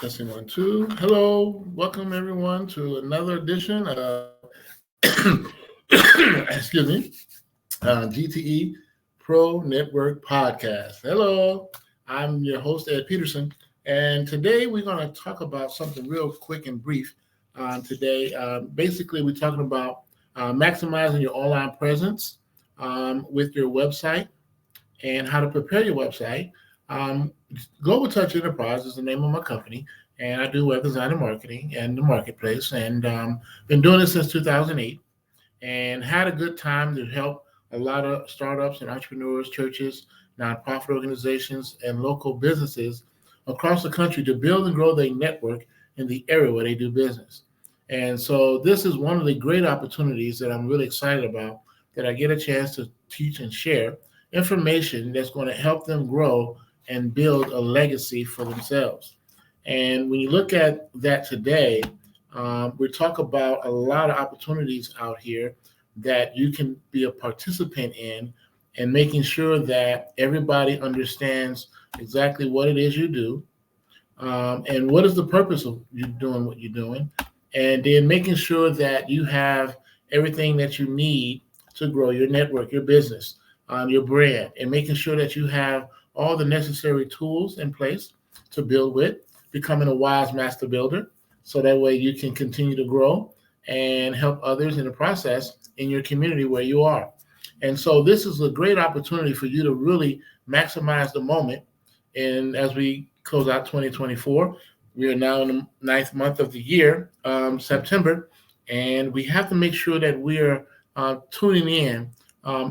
Testing 1, 2. Hello, welcome everyone to another edition of excuse me, GTE Pro Network Podcast. Hello, I'm your host Ed Peterson, and today we're going to talk about something real quick and brief. Today, basically, we're talking about maximizing your online presence with your website and how to prepare your website. Um, Global Touch Enterprise is the name of my company, and I do web design and marketing and the marketplace, and been doing this since 2008, and had a good time to help a lot of startups and entrepreneurs, churches, nonprofit organizations, and local businesses across the country to build and grow their network in the area where they do business. And so this is one of the great opportunities that I'm really excited about, that I get a chance to teach and share information that's going to help them grow and build a legacy for themselves. And when you look at that today, we talk about a lot of opportunities out here that you can be a participant in, and making sure that everybody understands exactly what it is you do, and what is the purpose of you doing what you're doing, and then making sure that you have everything that you need to grow your network, your business, your brand, and making sure that you have all the necessary tools in place to build with, becoming a wise master builder, so that way you can continue to grow and help others in the process in your community where you are. And so this is a great opportunity for you to really maximize the moment. And as we close out 2024, we are now in the ninth month of the year, September, and we have to make sure that we are tuning in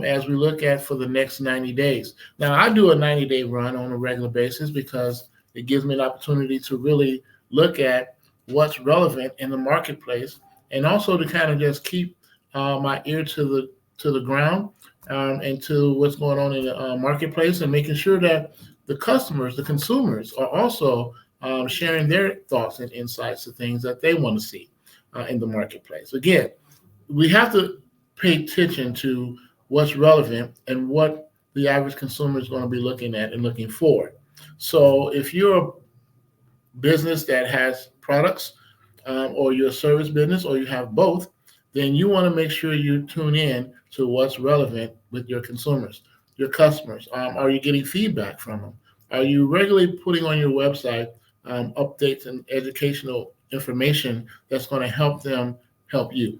as we look at for the next 90 days. Now, I do a 90-day run on a regular basis because it gives me an opportunity to really look at what's relevant in the marketplace, and also to kind of just keep my ear to the ground, and to what's going on in the marketplace, and making sure that the customers, the consumers, are also sharing their thoughts and insights to things that they want to see in the marketplace. Again, we have to pay attention to what's relevant and what the average consumer is going to be looking at and looking for. So if you're a business that has products, or you're a service business, or you have both, then you want to make sure you tune in to what's relevant with your consumers, your customers. Are you getting feedback from them? Are you regularly putting on your website updates and educational information that's going to help them help you?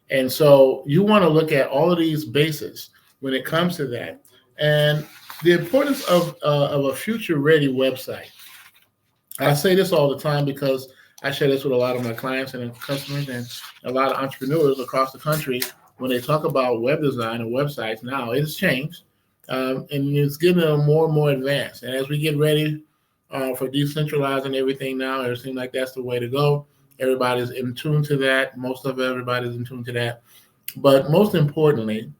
And so you want to look at all of these bases when it comes to that. And the importance of a future ready website. I say this all the time because I share this with a lot of my clients and customers, and a lot of entrepreneurs across the country. When they talk about web design and websites now, it has changed, and it's getting more and more advanced. And as we get ready for decentralizing everything now, it seems like that's the way to go. Everybody's in tune to that. Most of everybody's in tune to that. But most importantly,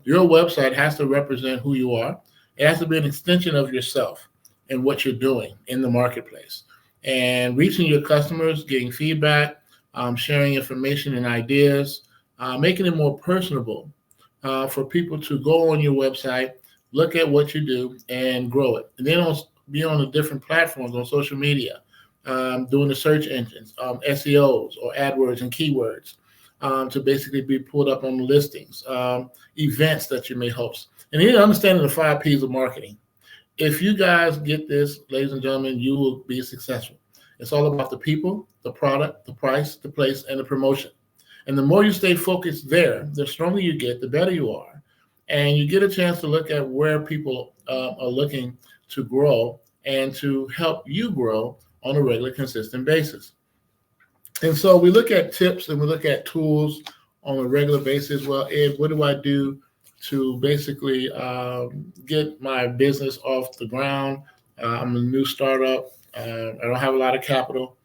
your website has to represent who you are. It has to be an extension of yourself and what you're doing in the marketplace, and reaching your customers, getting feedback, sharing information and ideas, making it more personable for people to go on your website, look at what you do, and grow it. And then be on the different platforms on social media, doing the search engines, SEOs or AdWords and keywords, to basically be pulled up on the listings, events that you may host. And then understanding the 5 Ps of marketing. If you guys get this, ladies and gentlemen, you will be successful. It's all about the people, the product, the price, the place, and the promotion. And the more you stay focused there, the stronger you get, the better you are. And you get a chance to look at where people are looking to grow and to help you grow on a regular, consistent basis. And so we look at tips and we look at tools on a regular basis. Well, Ed, what do I do to basically get my business off the ground? I'm a new startup. I don't have a lot of capital,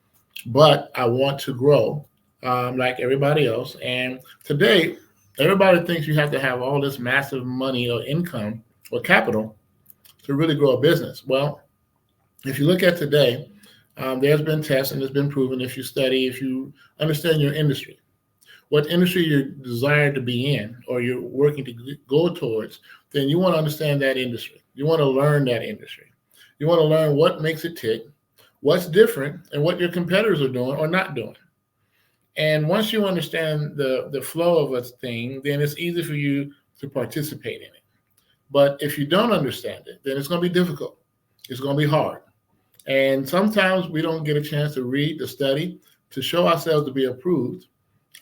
but I want to grow like everybody else. And today, everybody thinks you have to have all this massive money or income or capital to really grow a business. Well, if you look at today, there's been tests and it's been proven, if you study, if you understand your industry, what industry you're desired to be in or you're working to go towards, then you want to understand that industry. You want to learn that industry. You want to learn what makes it tick, what's different, and what your competitors are doing or not doing. And once you understand the flow of a thing, then it's easy for you to participate in it. But if you don't understand it, then it's going to be difficult. It's going to be hard. And sometimes we don't get a chance to read, to study, to show ourselves to be approved,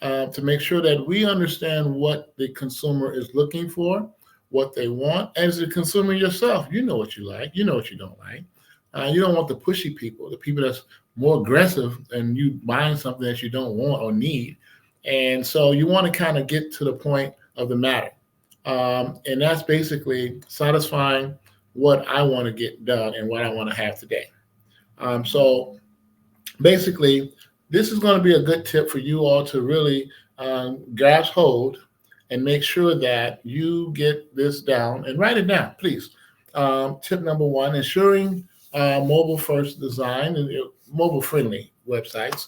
to make sure that we understand what the consumer is looking for, what they want. As a consumer yourself, you know what you like, you know what you don't like. You don't want the pushy people, the people that's more aggressive and you buying something that you don't want or need. And so you want to kind of get to the point of the matter. And that's basically satisfying what I want to get done and what I want to have today. So basically, this is going to be a good tip for you all to really grasp hold and make sure that you get this down and write it down, please. Tip number one, ensuring mobile first design and mobile friendly websites,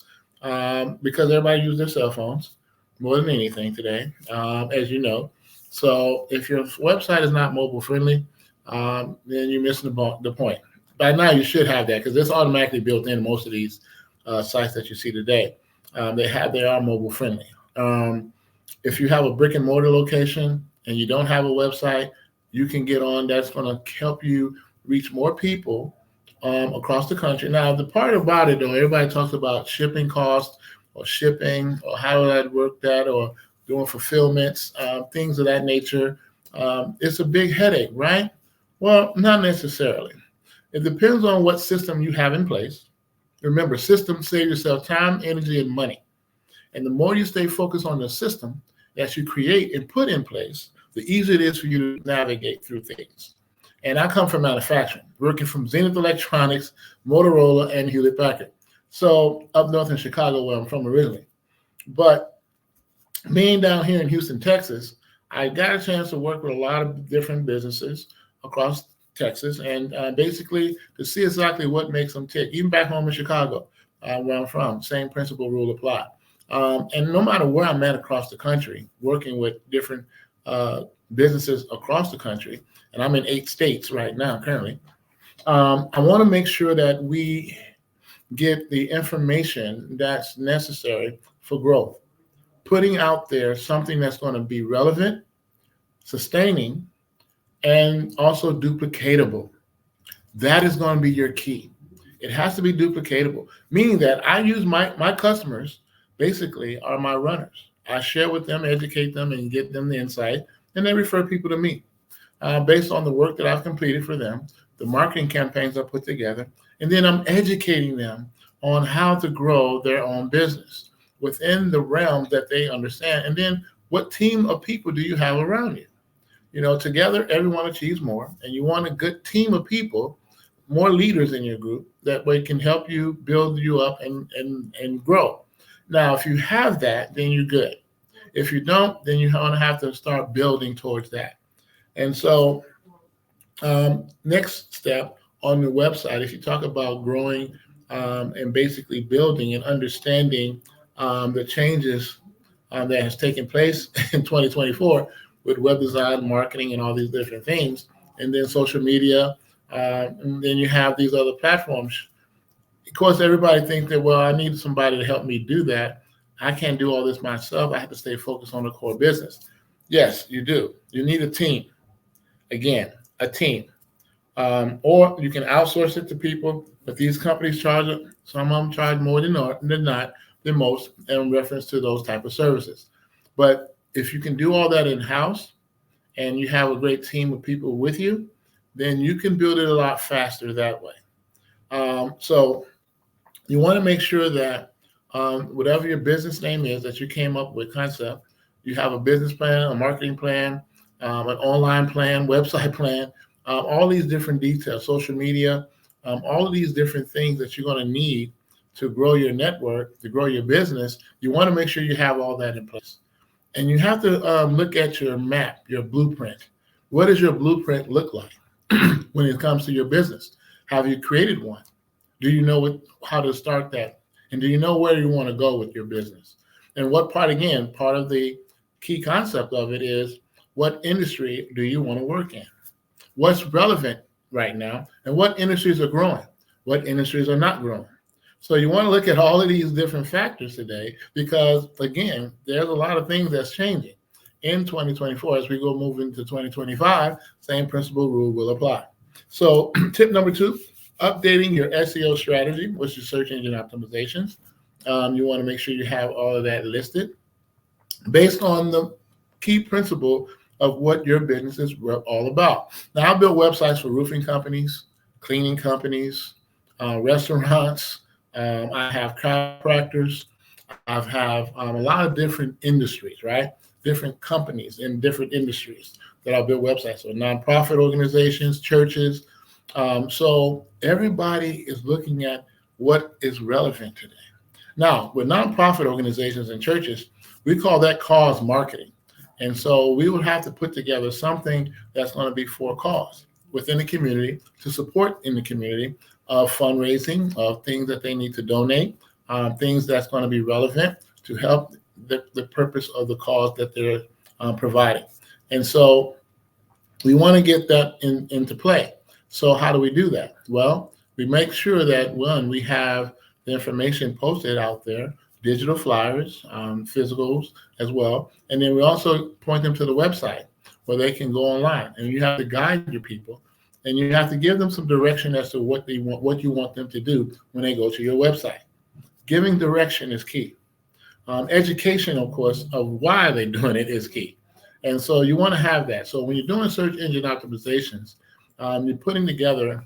because everybody uses their cell phones more than anything today, as you know. So if your website is not mobile friendly, then you're missing the point. By now you should have that, because it's automatically built in most of these sites that you see today. They are mobile friendly. If you have a brick and mortar location and you don't have a website, you can get on. That's going to help you reach more people across the country. Now, the part about it, though, everybody talks about shipping costs or shipping or how that work that or doing fulfillments, things of that nature. It's a big headache, right? Well, not necessarily. It depends on what system you have in place. Remember, systems save yourself time, energy, and money. And the more you stay focused on the system that you create and put in place, the easier it is for you to navigate through things. And I come from manufacturing, working from Zenith Electronics, Motorola, and Hewlett Packard. So up north in Chicago, where I'm from originally. But being down here in Houston, Texas, I got a chance to work with a lot of different businesses across Texas, and basically to see exactly what makes them tick. Even back home in Chicago, where I'm from, same principle rule apply. And no matter where I'm at across the country, working with different businesses across the country, and I'm in 8 states right now currently, I want to make sure that we get the information that's necessary for growth. Putting out there something that's going to be relevant, sustaining, and also duplicatable. That is going to be your key. It has to be duplicatable, meaning that I use my customers basically are my runners. I share with them, educate them, and get them the insight, and they refer people to me based on the work that I've completed for them, the marketing campaigns I put together, and then I'm educating them on how to grow their own business within the realms that they understand. And then what team of people do you have around you? You know, together, everyone achieves more, and you want a good team of people, more leaders in your group, that way can help you build you up and grow. Now, if you have that, then you're good. If you don't, then you're going to have to start building towards that. And so next step on the website, if you talk about growing and basically building and understanding the changes that has taken place in 2024 with web design, marketing, and all these different things, and then social media, and then you have these other platforms. Of course, everybody thinks that, well, I need somebody to help me do that. I can't do all this myself. I have to stay focused on the core business. Yes, you do. You need a team. Again, a team. Or you can outsource it to people, but these companies charge, some of them charge more than most in reference to those type of services. But if you can do all that in-house and you have a great team of people with you, then you can build it a lot faster that way. So you want to make sure that whatever your business name is that you came up with concept, you have a business plan, a marketing plan, an online plan, website plan, all these different details, social media, all of these different things that you're going to need to grow your network, to grow your business. You want to make sure you have all that in place. And you have to look at your map, your blueprint. What does your blueprint look like when it comes to your business? Have you created one? Do you know how to start that? And do you know where you want to go with your business? And what part, again, part of the key concept of it is, what industry do you want to work in? What's relevant right now? And what industries are growing? what industries are not growing. So you want to look at all of these different factors today because, again, there's a lot of things that's changing in 2024. As we go move into 2025, same principle rule will apply. So tip number 2, updating your SEO strategy, which is search engine optimizations. You want to make sure you have all of that listed based on the key principle of what your business is all about. Now, I built websites for roofing companies, cleaning companies, restaurants. I have chiropractors. I have a lot of different industries, right? Different companies in different industries that I build websites for, nonprofit organizations, churches. So everybody is looking at what is relevant today. Now, with nonprofit organizations and churches, we call that cause marketing. And so we would have to put together something that's going to be for cause within the community, to support in the community, of fundraising, of things that they need to donate, things that's going to be relevant to help the purpose of the cause that they're providing. And so we want to get that into play. So how do we do that? Well, we make sure that, one, we have the information posted out there, digital flyers, physicals as well. And then we also point them to the website where they can go online. And you have to guide your people, and you have to give them some direction as to what they want, what you want them to do when they go to your website. Giving direction is key. Education, of course, of why they're doing it is key. And so you want to have that. So when you're doing search engine optimizations, you're putting together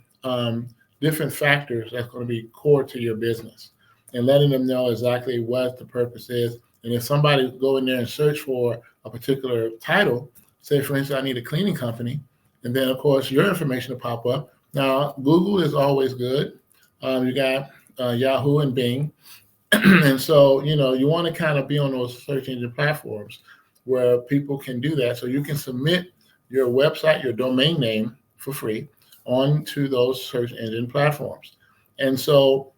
different factors that's going to be core to your business and letting them know exactly what the purpose is. And if somebody go in there and search for a particular title, say, for instance, I need a cleaning company, and then, of course, your information will pop up. Now, Google is always good. You got Yahoo and Bing. And so, you want to kind of be on those search engine platforms where people can do that. So you can submit your website, your domain name for free onto those search engine platforms. And so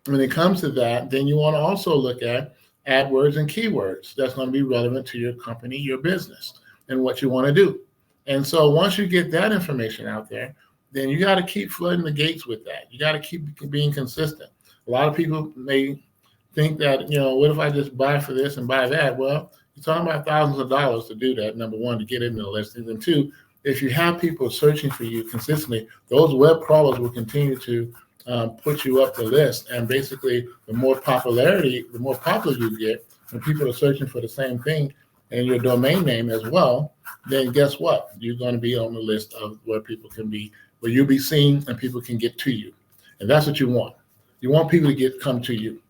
when it comes to that, then you want to also look at AdWords and keywords that's going to be relevant to your company, your business, and what you want to do. And so once you get that information out there, then you got to keep flooding the gates with that. You got to keep being consistent. A lot of people may think that, what if I just buy for this and buy that? Well, you're talking about thousands of dollars to do that, number one, to get into the listings. And two, if you have people searching for you consistently, those web crawlers will continue to put you up the list. And basically, the more popular you get, when people are searching for the same thing and your domain name as well, then guess what? You're going to be on the list of where people can be, where you'll be seen and people can get to you. And that's what you want. You want people to come to you.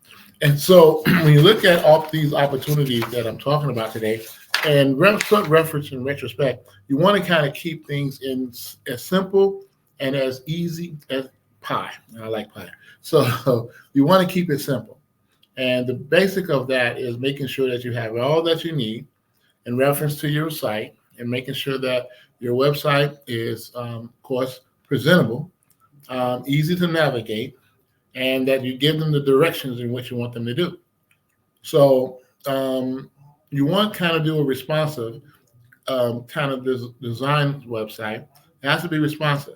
And so when you look at all these opportunities that I'm talking about today, and reference in retrospect, you want to kind of keep things in as simple and as easy as pie. I like pie. So you want to keep it simple. And the basic of that is making sure that you have all that you need in reference to your site, and making sure that your website is, of course, presentable, easy to navigate, and that you give them the directions in which you want them to do. So you want to kind of do a responsive kind of design website. It has to be responsive.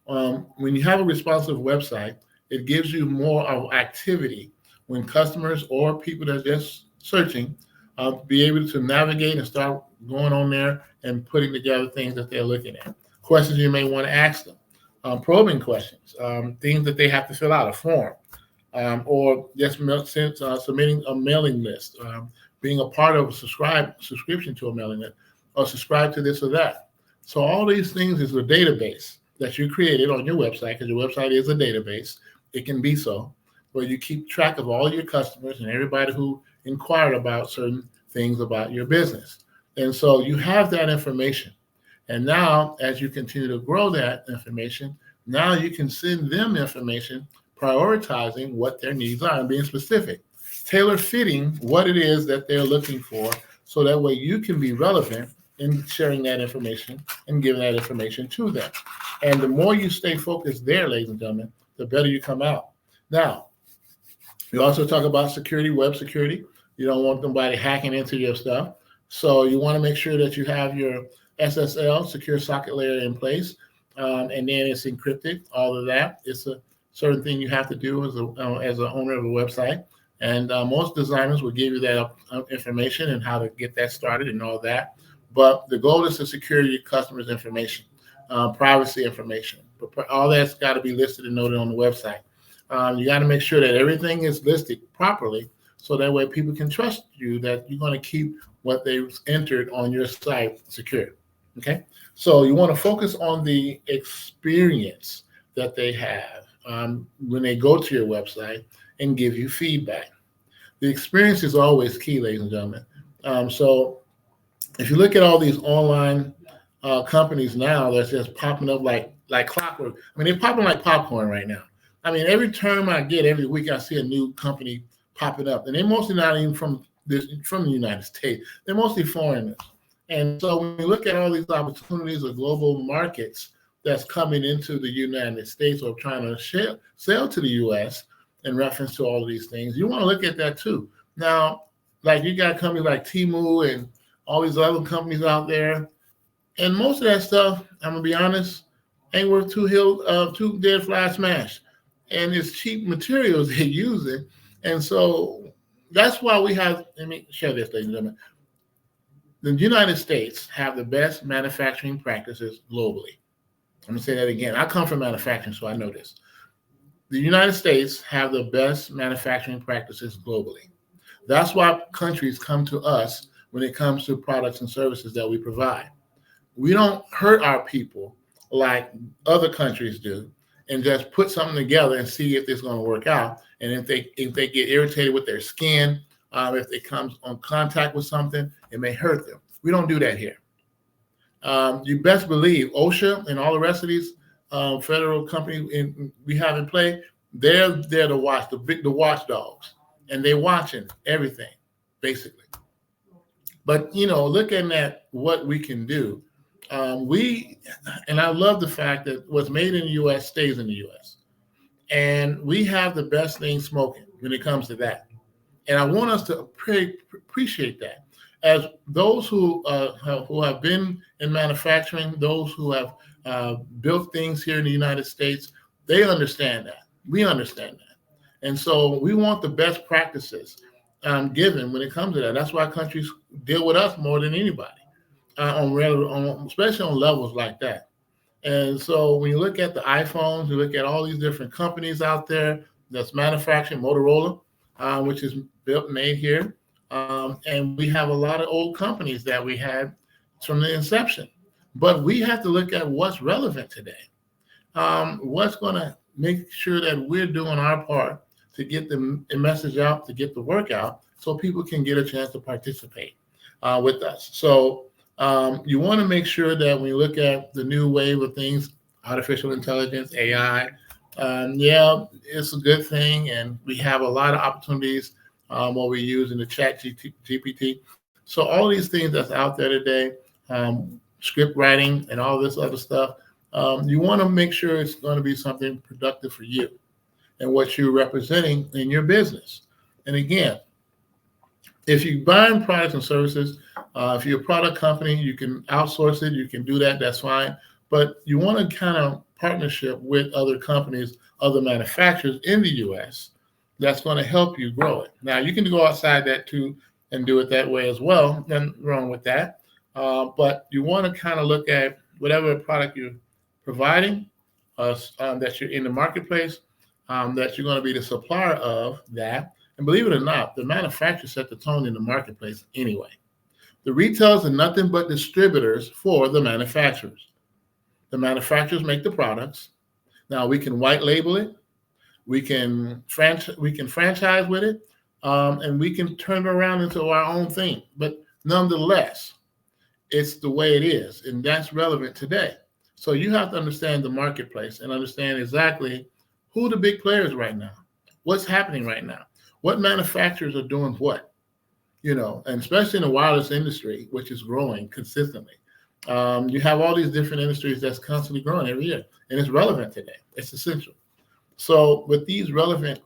When you have a responsive website, it gives you more of activity when customers or people that are just searching be able to navigate and start going on there and putting together things that they're looking at. Questions you may want to ask them. Probing questions, things that they have to fill out, a form, or just submitting a mailing list, being a part of a subscription to a mailing list, or subscribe to this or that. So all these things is a database that you created on your website, because your website is a database. It can be so, where you keep track of all your customers and everybody who inquired about certain things about your business. And so you have that information. And now, as you continue to grow that information, now you can send them information, prioritizing what their needs are and being specific, tailor-fitting what it is that they're looking for, so that way you can be relevant in sharing that information and giving that information to them. And the more you stay focused there, ladies and gentlemen, the better you come out. Now, we also talk about security, web security. You don't want somebody hacking into your stuff. So you want to make sure that you have your SSL, secure socket layer, in place, and then it's encrypted. All of that. It's a certain thing you have to do as an owner of a website. And most designers will give you that information and how to get that started and all that. But the goal is to secure your customers' information, privacy information. But all that's got to be listed and noted on the website. You got to make sure that everything is listed properly, so that way people can trust you that you're going to keep what they've entered on your site secure. Okay, so you want to focus on the experience that they have when they go to your website and give you feedback. The experience is always key, ladies and gentlemen. So if you look at all these online companies now that's just popping up like clockwork. I mean, they're popping like popcorn right now. I mean, every term I get, every week I see a new company popping up, and they're mostly not even from the United States. They're mostly foreigners. And so when you look at all these opportunities of global markets that's coming into the United States or trying to sell to the U.S. in reference to all of these things, you want to look at that too. Now, like you got companies like Temu and all these other companies out there, and most of that stuff, I'm gonna be honest, ain't worth two dead fly smash. And it's cheap materials they're using. And so that's why let me share this, ladies and gentlemen. The United States have the best manufacturing practices globally. I'm gonna say that again. I come from manufacturing, so I know this. The United States have the best manufacturing practices globally. That's why countries come to us when it comes to products and services that we provide. We don't hurt our people like other countries do and just put something together and see if it's going to work out. And if they get irritated with their skin, if they come on contact with something, it may hurt them. We don't do that here. You best believe OSHA and all the rest of these federal companies we have in play, they're there to watch, the watchdogs, and they're watching everything, basically. But, looking at what we can do, and I love the fact that what's made in the U.S. stays in the U.S. And we have the best thing smoking when it comes to that. And I want us to appreciate that. As those who have been in manufacturing, those who have built things here in the United States, they understand that. We understand that. And so we want the best practices given when it comes to that. That's why countries deal with us more than anybody. Especially on levels like that. And so when you look at the iPhones, you look at all these different companies out there that's manufacturing, Motorola, which is made here. And we have a lot of old companies that we had from the inception. But we have to look at what's relevant today. What's going to make sure that we're doing our part to get the message out, to get the work out, so people can get a chance to participate with us. So you want to make sure that when you look at the new wave of things, artificial intelligence, AI, it's a good thing. And we have a lot of opportunities what we use in the chat GPT. So all these things that's out there today, script writing and all this other stuff, you want to make sure it's going to be something productive for you and what you're representing in your business. And again, if you're buying products and services, if you're a product company, you can outsource it. You can do that. That's fine. But you want to kind of partnership with other companies, other manufacturers in the U.S. that's going to help you grow it. Now, you can go outside that too and do it that way as well. Nothing wrong with that. But you want to kind of look at whatever product you're providing, that you're in the marketplace, that you're going to be the supplier of that. And believe it or not, the manufacturers set the tone in the marketplace anyway. The retailers are nothing but distributors for the manufacturers. The manufacturers make the products. Now we can white label it, we can franchise with it, and we can turn it around into our own thing. But nonetheless, it's the way it is, and that's relevant today. So you have to understand the marketplace and understand exactly who the big players right now, what's happening right now, what manufacturers are doing what, and especially in the wireless industry, which is growing consistently. You have all these different industries that's constantly growing every year, and it's relevant today. It's essential. So with these relevant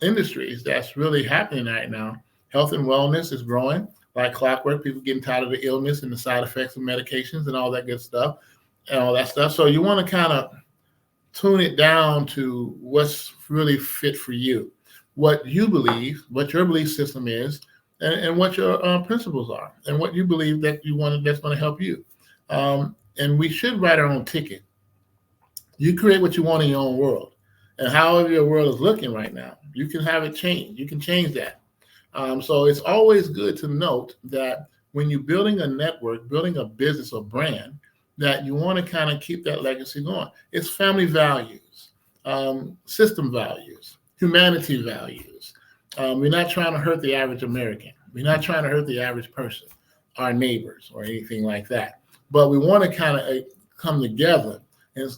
industries that's really happening right now, health and wellness is growing like clockwork. People getting tired of the illness and the side effects of medications and all that good stuff and all that stuff. So you want to kind of tune it down to what's really fit for you, what you believe, what your belief system is, and what your principles are, and what you believe that you want that's going to help you. And we should write our own ticket. You create what you want in your own world, and however your world is looking right now, you can have it change. You can change that. So it's always good to note that when you're building a network, building a business or brand, that you want to kind of keep that legacy going. It's family values, system values, humanity values. We're not trying to hurt the average American. We're not trying to hurt the average person, our neighbors, or anything like that. But we want to kind of come together and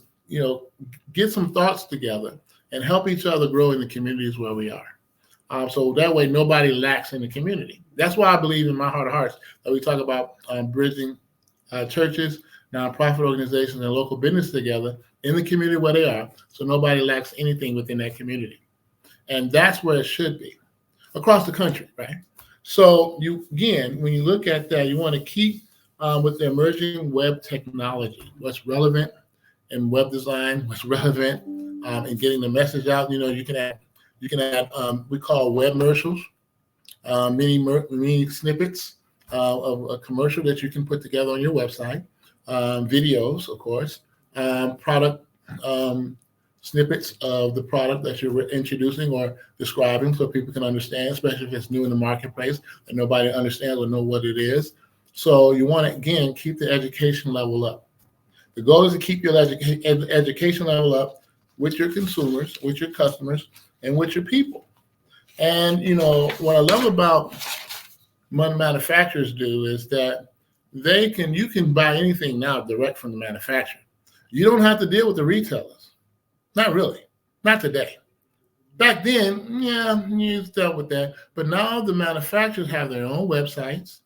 get some thoughts together and help each other grow in the communities where we are. So that way nobody lacks in the community. That's why I believe in my heart of hearts that we talk about bridging churches, nonprofit organizations, and local business together in the community where they are, so nobody lacks anything within that community. And that's where it should be, across the country, right? So when you look at that, you want to keep with the emerging web technology, what's relevant in web design, what's relevant in getting the message out. You can add we call web commercials, mini snippets of a commercial that you can put together on your website, videos, of course, product snippets of the product that you're introducing or describing so people can understand, especially if it's new in the marketplace and nobody understands or know what it is. So you want to, again, keep the education level up. The goal is to keep your education level up with your consumers, with your customers, and with your people. And, what I love about what manufacturers do is that you can buy anything now direct from the manufacturer. You don't have to deal with the retailers. Not really. Not today. Back then, you dealt with that. But now the manufacturers have their own websites,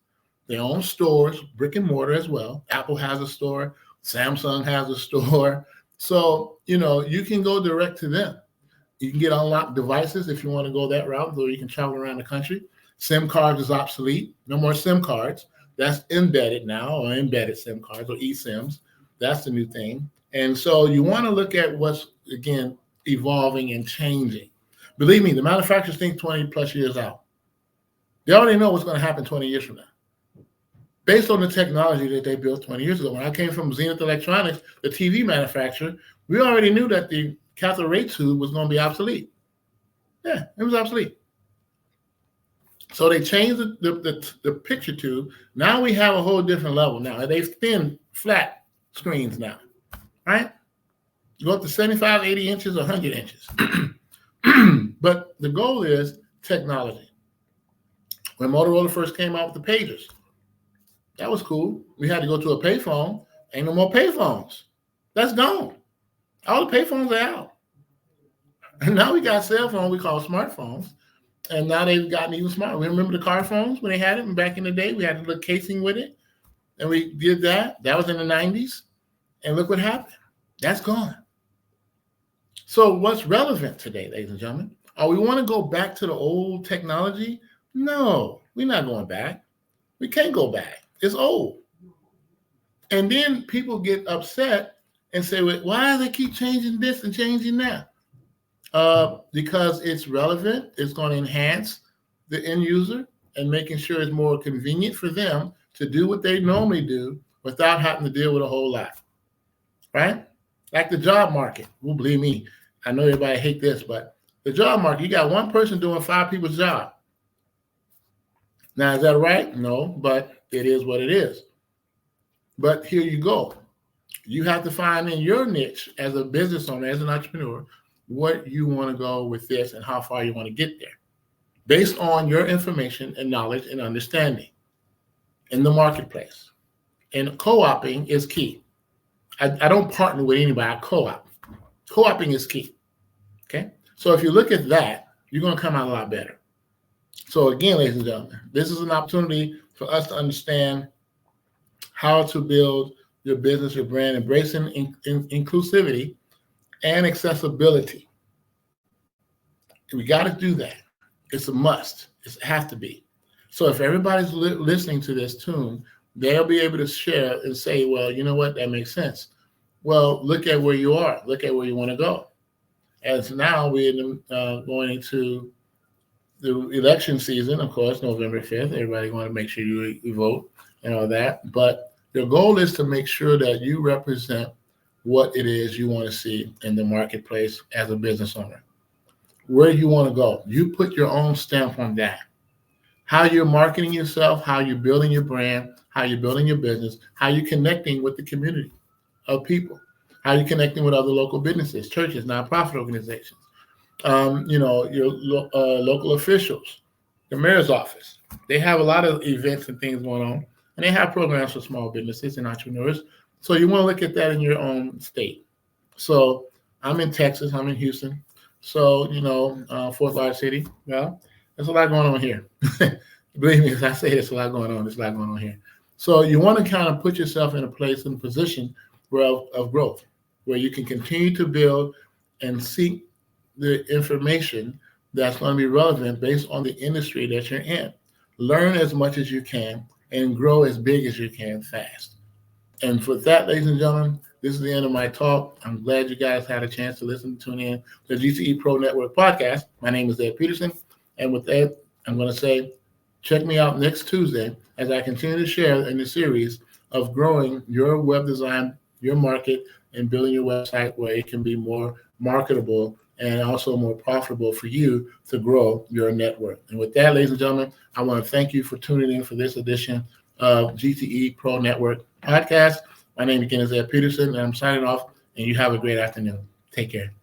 their own stores, brick and mortar as well. Apple has a store. Samsung has a store. So, you can go direct to them. You can get unlocked devices if you want to go that route, though you can travel around the country. SIM cards is obsolete. No more SIM cards. That's embedded now, or embedded SIM cards, or eSIMs. That's the new thing. And so you want to look at what's, again, evolving and changing. Believe me, the manufacturers think 20 plus years out. They already know what's going to happen 20 years from now, based on the technology that they built 20 years ago. When I came from Zenith Electronics, the TV manufacturer, we already knew that the cathode ray tube was going to be obsolete. Yeah, it was obsolete. So they changed the picture tube. Now we have a whole different level now. They spin flat screens now, right? You go up to 75, 80 inches, 100 inches. But the goal is technology. When Motorola first came out with the pagers, that was cool. We had to go to a payphone. Ain't no more payphones. That's gone. All the payphones are out. And now we got cell phones we call smartphones. And now they've gotten even smarter. We remember the car phones when they had it? And back in the day, we had a little casing with it. And we did that. That was in the 90s. And look what happened. That's gone. So what's relevant today, ladies and gentlemen? We want to go back to the old technology? No, we're not going back. We can't go back. It's old. And then people get upset and say, well, why do they keep changing this and changing that? Because it's relevant. It's going to enhance the end user and making sure it's more convenient for them to do what they normally do without having to deal with a whole lot, right? Like the job market. Well, believe me, I know everybody hate this, but the job market, you got one person doing 5 people's job. Now, is that right? No, but it is what it is. But here you go. You have to find in your niche as a business owner, as an entrepreneur, what you want to go with this and how far you want to get there based on your information and knowledge and understanding in the marketplace. And co-oping is key. I don't partner with anybody. I co-op. Co-oping is key. Okay. So if you look at that, you're going to come out a lot better. So again, ladies and gentlemen, this is an opportunity for us to understand how to build your business, your brand, embracing inclusivity and accessibility. We got to do that. It's a must. It has to be. So if everybody's listening to this tune, they'll be able to share and say, well, you know what, that makes sense. Well, look at where you are. Look at where you want to go. As now we're going into the election season, of course, November 5th. Everybody want to make sure you vote and all that. But your goal is to make sure that you represent what it is you want to see in the marketplace as a business owner. Where you want to go. You put your own stamp on that. How you're marketing yourself, how you're building your brand, how you're building your business, how you're connecting with the community of people, how you're connecting with other local businesses, churches, nonprofit organizations, your local officials, the mayor's office. They have a lot of events and things going on, and they have programs for small businesses and entrepreneurs. So you want to look at that in your own state. So I'm in Texas. I'm in Houston. So, Fort Lauderdale City. Well, there's a lot going on here. Believe me, as I say, there's a lot going on. There's a lot going on here. So you want to kind of put yourself in a place, in a position of growth, where you can continue to build and seek the information that's going to be relevant based on the industry that you're in. Learn as much as you can and grow as big as you can fast. And for that, ladies and gentlemen, this is the end of my talk. I'm glad you guys had a chance to tune in to the GTE Pro Network podcast. My name is Ed Peterson. And with that, I'm going to say, check me out next Tuesday as I continue to share in the series of growing your web design, your market, and building your website where it can be more marketable and also more profitable for you to grow your network. And with that, ladies and gentlemen, I want to thank you for tuning in for this edition of GTE Pro Network podcast. My name again is Ed Peterson, and I'm signing off, and you have a great afternoon. Take care.